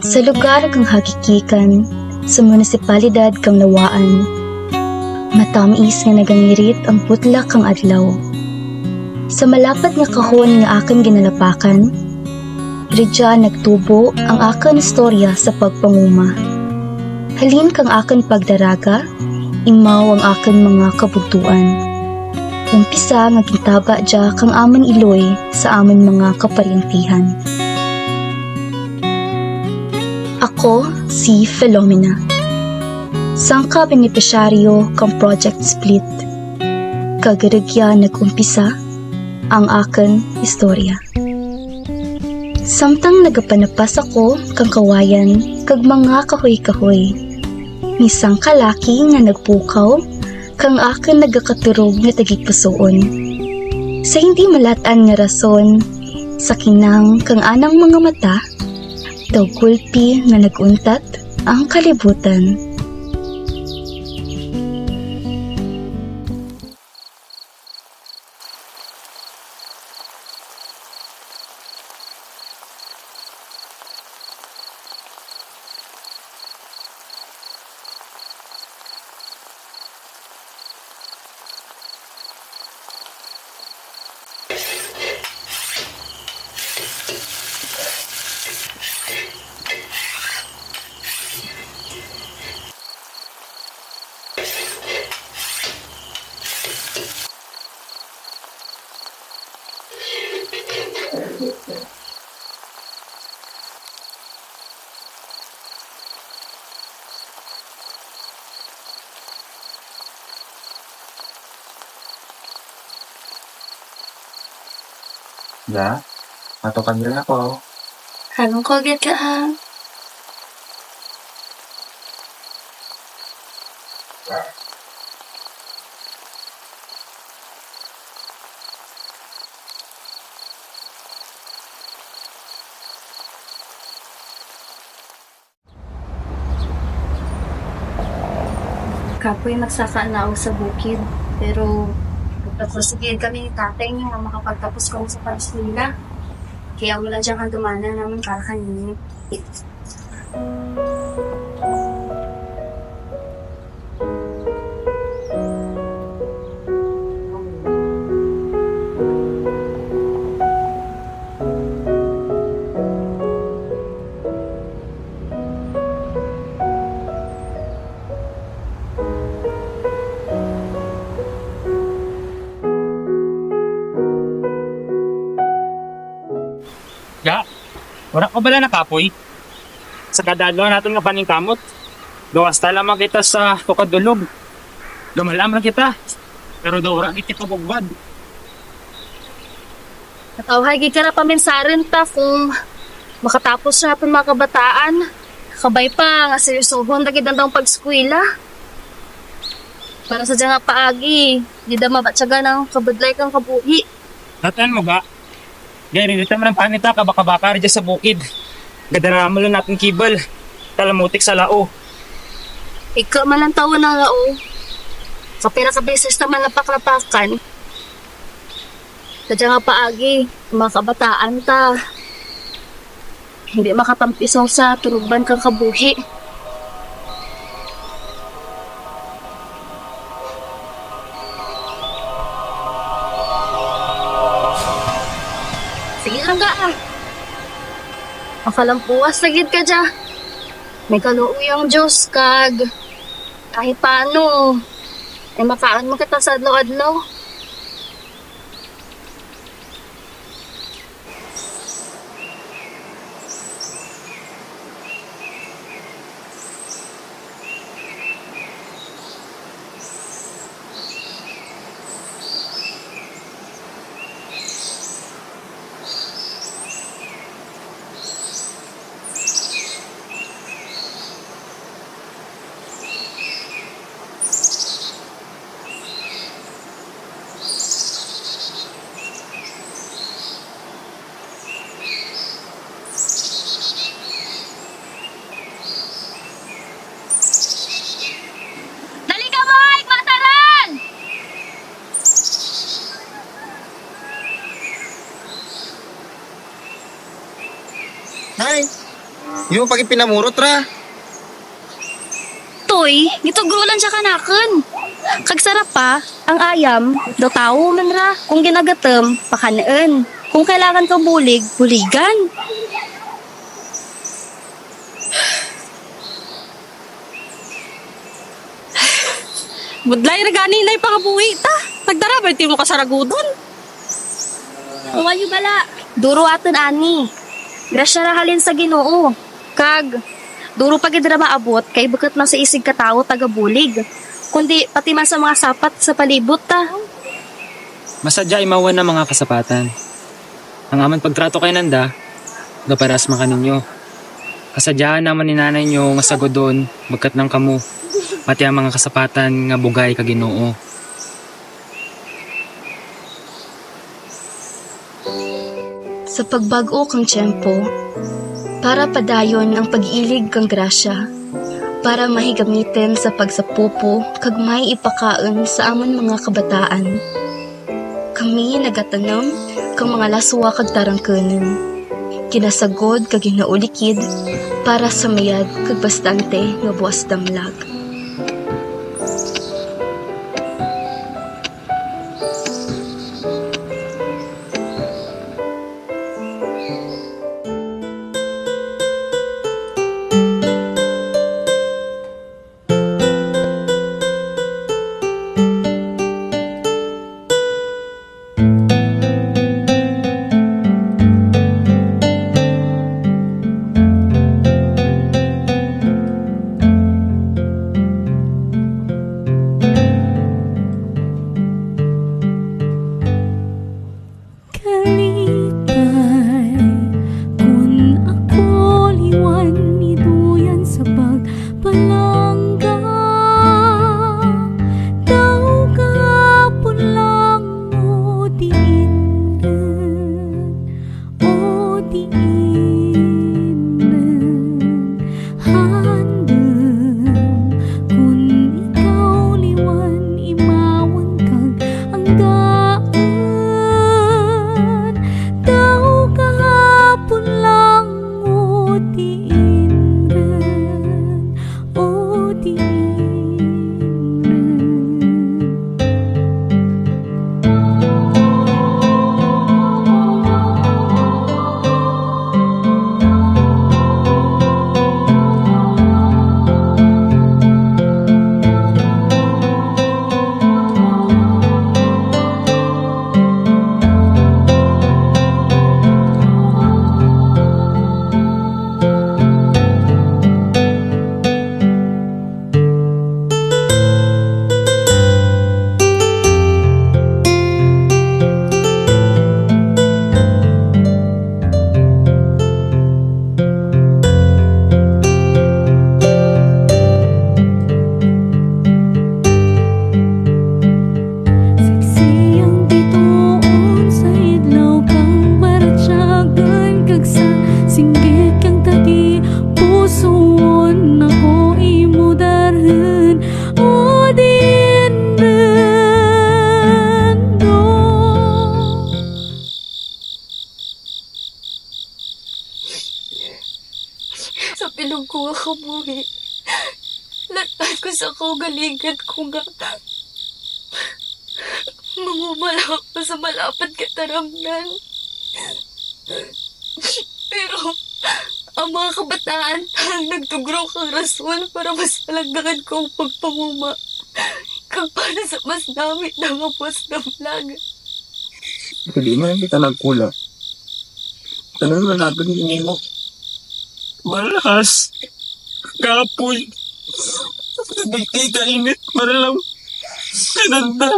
Sa lugar kang hagikikan, sa munisipalidad kang nawaan, matamis nga nagangirit ang putla kang adlaw. Sa malapat nga kahon nga akan ginalapakan, ridya nagtubo ang akan istorya sa pagpanguma. Halin kang akan pagdaraga, imaw ang akan mga kabugtuan. Umpisa nga gintaba dya kang aman iloy sa aman mga kaparintihan. Ako si Philomena. Sangka benepisyaryo kang Project Split. Kagaragya nagumpisa ang akan istorya. Samtang nagapanapas ako kang kawayan kag mga kahoy-kahoy. Misang kalaki nga nagpukaw kang akan nagakaturog nga tagigpusoon. Sa hindi malatan nga rason, sa kinang kang anang mga mata, daw gulpi nga naguntat ang kalibutan. Ya, atau kanila ako. Anong kagad ka ha? Kapoy magsakanaog sa bukid, pero pagkakasigihan kami ni tatay niya nga makapagtapos ko sa parisnila. Kaya wala diyang kagumana naman kakanin. Ya, wala ko bala nakapoy. Sa kadadlaw natin nga paning kamot. Gawas ta lamang kita sa tukadulog. Lumalam lang kita. Pero daw wala kita pabugbad. Natawhay ka na paminsarin ta kung makatapos na natin mga kabataan. Kabay pa nga seryosohon na gidandang pag-skwila. Para sa dyan nga paagi, di da mabatsaga ng kabadlay kang kabuhi. Natan mo ga? Gaya rin dito man ang panita kabaka-baka rin sa bukid. Gadarama lang natin kibal. Talamutik sa lao. Ikaw man ang tawa na lao. Kapira ka beses naman napaklapakan. Sadya nga paagi, mga kabataan ta. Hindi makatampisaw sa turugban kang kabuhi. Sige lang ga ah. Makalampuas lagid ka dya. May kaluuyang Diyos kag kahit paano ay makaan mo kita sa adlaw-adlaw. Yung pag ipinamurot ra. Toy, gitugulan siya kanakan. Kag sarap pa, ang ayam, do tao man ra. Kung ginagatem, pakanaan. Kung kailangan ka bulig, buligan. Budlay na gani na ipangabuhi ta. Nagdara ba ti mo kasaragudon? Uwayo bala. Duro aton ani. Grasya ra halin sa Ginoo. Kag duro pa gid ra maabot kay buket man sa isig ka tawo taga bulig. Kundi pati man sa mga sapat sa palibot ta. Masadya imawan na mga kasapatan. Ang aman pagtrato kay Nanda, gaparas maka ninyo. Kasadyaan naman ni nanay nyo nga sagodon, bagkat ng kamu, pati ang mga kasapatan nga bugay ka Ginoo. Sa pagbago kang tiyempo, para padayon ang pag-ilig kang grasya, para mahigamitin sa pagsapupo kag may ipakaon sa amon mga kabataan. Kami nagatanam kang mga laswa kag tarangkenon. Kinasagod kag ginaulikid para sa mayad kag bastante nga buwas damlag. Kalipay, kung ako liwan ni duyan sa pagpalangga, daw kahapon lang o diinan, handang kung ikaw liwan imawan kang ang daw kahapon lang o diinran, o diinran. Sagsiyang bituon sa idlaw kang maratyagan, kag sa singgit kang tagi pusoon ako imo darhen, o diinran, no. Sa pilog ko nga kabuhi. Latay ko sa kaugalingan ko nga. Mangumalak ko sa malapad kataramnan. Pero ang mga kabataan ang nagtugro kang rason para mas palanggangan ko ang pagpamuma. Kag para sa mas damit na nga buwas ng vlog. Hindi man kita nagkula. Tanong na natin yung mo. Malas! Kapoy! Hindi ka init para lang Nanda!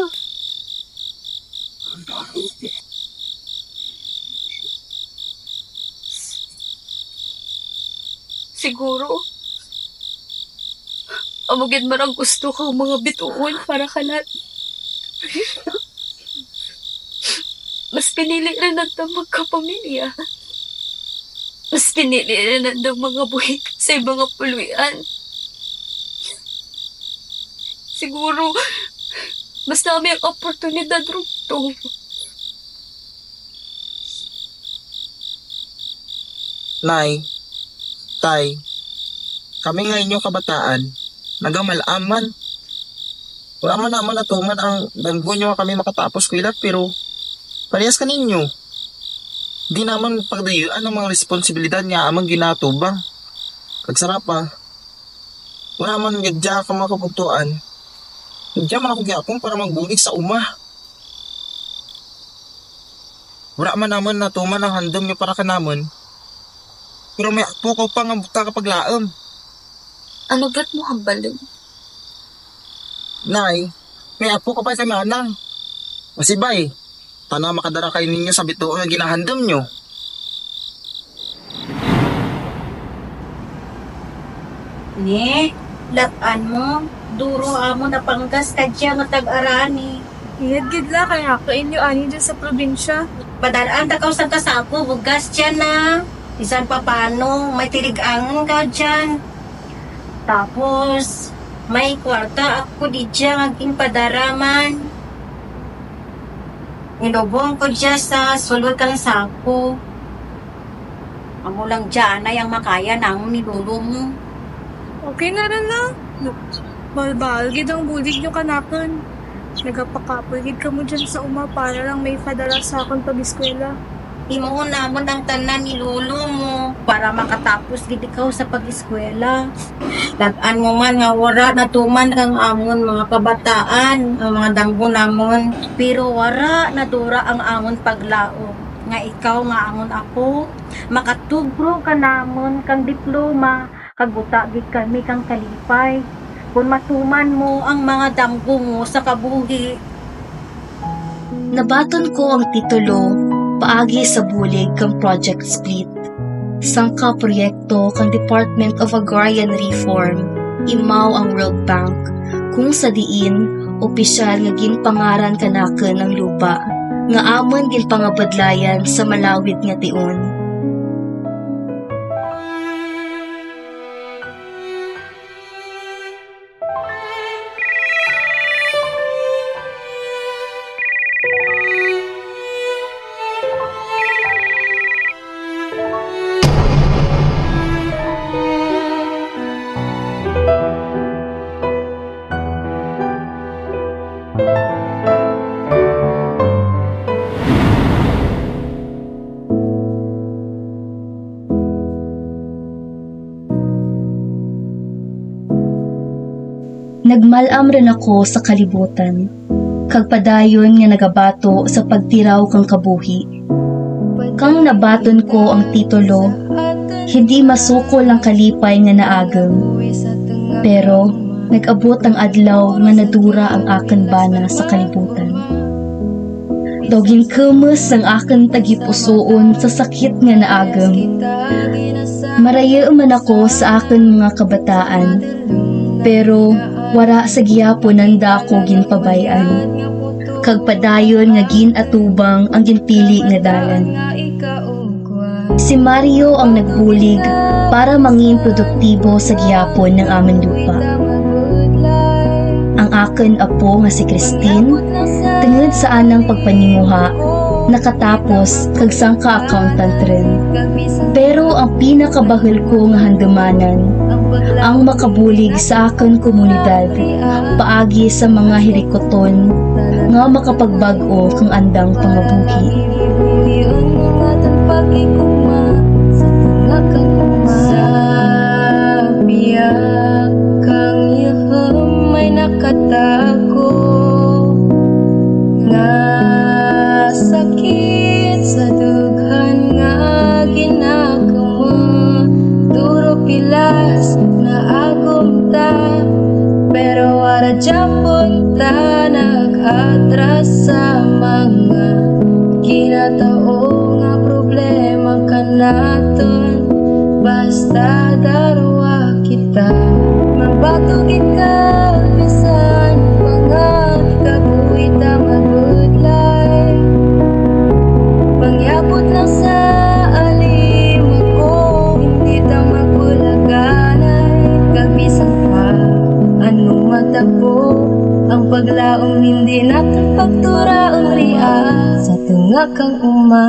Siguro, amugin marang gusto kang mga bituon para kalat. Mas pinili rin natin magkapamilya. Mas pinili rin natin mga buhay sa mga puluyan. Siguro, mas dami ang oportunidad rito. Nay, Tay, kami nga inyong kabataan, nagamalaman. Wala man naman natuman ang danggo nyo kami makatapos kuilat, pero parehas ka ninyo. Di naman pagdayuan ang mga responsibilidad nga amang ginatubang. Kagsarap pa, wala man gadya ka mga kapuntuan. Gadya man ako gyapon para magbulig sa uma. Wala man naman natuman ang handom nyo para kanamon. Pero may apo ko pa nga buta kapag laom. Ano ba't mo hambalin? Nay, may apo ka pa sa manang. Masibay, tana makadara kayo ninyo sa bituon nga ginahandom nyo. Ni, latan mo. Duro amo na panggas ka dyan nga tag-arani. Iyad la kaya kain yung ani dyan sa probinsya. Padaraan ta sa kasapo, bugas dyan na. Isan pa paano, may tiligangan ka dyan. Tapos, may kwarta ako di dyan aging padaraman. Nilubong ko dyan sa sulod kang sako. Amo lang dyan ay ang makaya nang nilulo mo. Okay na rin na. Balbalgid ang bulig nyo kanakan. Nagapakapagid ka mo dyan sa uma para lang may padala sa akong pag-eskwela. Imuon namon ang tanan ni lolo mo para makatapos gid ikaw sa pag-eskwela. Lag-an mo man nga wara natuman ang amon mga kabataan, ang mga danggo namon. Pero wara nadura ang amon paglao. Nga ikaw nga amon ako, makatugro ka namon kang diploma, kaguta gid kami kang kalipay. Kung matuman mo ang mga danggo mo sa kabuhi. Nabaton ko ang titulo paagi sa bulig kang Project Split. Sangka proyekto kang Department of Agrarian Reform, imaw ang World Bank, kung sa diin, opisyal nga ginpangaran kanaken ang lupa, nga amon ginpangabadlayan sa malawid nga tion. Nagmalam rin ako sa kalibutan, kag padayon nga nagabato sa pagtiraw kang kabuhi. Kang nabaton ko ang titulo, hindi masukol ang kalipay nga naagam, pero nag-abot ang adlaw nga nadura ang akan bana sa kalibutan. Doging kemes ang akan tagipusoon sa sakit nga naagam. Maraya man ako sa akan mga kabataan, pero wara sa giyapon nanda ko ginpabayan. Kag padayon nga ginatubang ang ginpili nga dalan. Si Mario ang nagbulig para mangin produktibo sa giyapon ng aming lupa. Ang akin apo nga si Christine, tungod sa anang pagpaninguha, nakatapos kag sangka accountant rin. Pero ang pinakabahal ko nga handamanan, ang makabulig sa akin komunidad, paagi sa mga hirikoton, nga makapagbago kang andang pangabuhi. Sa biyak kang yaham may nakatago nga sakit sa dughan nga ginagawa. Duro pilas na agom ta, pero wala japon ta nag-atras sa mga ginatao nga problema kanaton. Basta darwa kita mabatugid ka bisan mga ikabuhi ta mag-good life. Pangyabot lang sa alim ako, hindi ta magulaganay. Kabisan pa anong matabo ang paglaom, hindi natin pagturaong riya sa tunga kang uma.